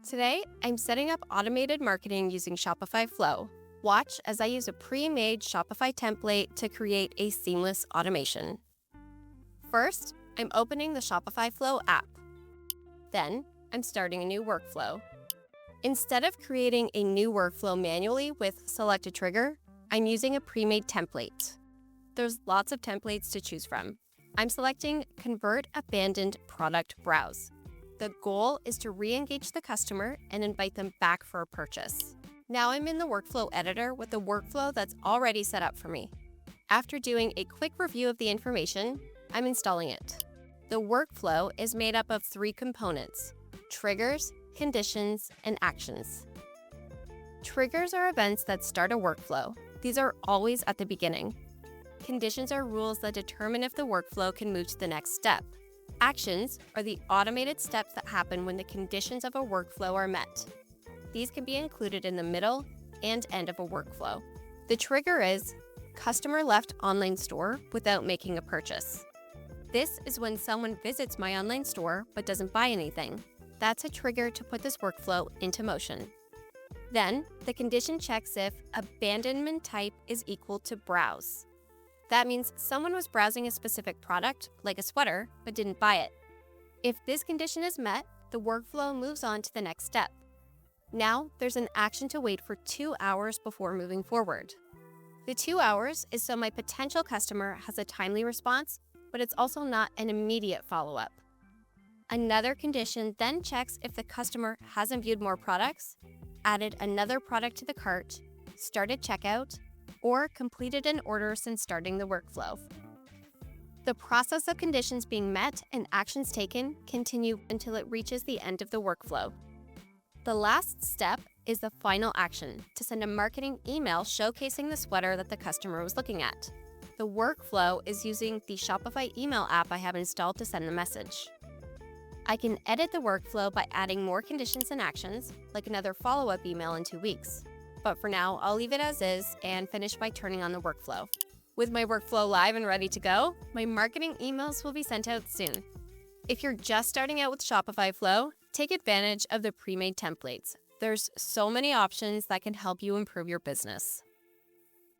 Today, I'm setting up automated marketing using Shopify Flow. Watch as I use a pre-made Shopify template to create a seamless automation. First, I'm opening the Shopify Flow app. Then, I'm starting a new workflow. Instead of creating a new workflow manually with Select a Trigger, I'm using a pre-made template. There's lots of templates to choose from. I'm selecting Convert Abandoned Product Browse. The goal is to re-engage the customer and invite them back for a purchase. Now I'm in the workflow editor with the workflow that's already set up for me. After doing a quick review of the information, I'm installing it. The workflow is made up of 3 components: triggers, conditions, and actions. Triggers are events that start a workflow. These are always at the beginning. Conditions are rules that determine if the workflow can move to the next step. Actions are the automated steps that happen when the conditions of a workflow are met. These can be included in the middle and end of a workflow. The trigger is customer left online store without making a purchase. This is when someone visits my online store but doesn't buy anything. That's a trigger to put this workflow into motion. Then, the condition checks if abandonment type is equal to browse. That means someone was browsing a specific product, like a sweater, but didn't buy it. If this condition is met, the workflow moves on to the next step. Now, there's an action to wait for 2 hours before moving forward. The 2 hours is so my potential customer has a timely response, but it's also not an immediate follow-up. Another condition then checks if the customer hasn't viewed more products, added another product to the cart, started checkout, or completed an order since starting the workflow. The process of conditions being met and actions taken continue until it reaches the end of the workflow. The last step is the final action, to send a marketing email showcasing the sweater that the customer was looking at. The workflow is using the Shopify email app I have installed to send the message. I can edit the workflow by adding more conditions and actions, like another follow-up email in 2 weeks. But for now, I'll leave it as is and finish by turning on the workflow. With my workflow live and ready to go, my marketing emails will be sent out soon. If you're just starting out with Shopify Flow, take advantage of the pre-made templates. There's so many options that can help you improve your business.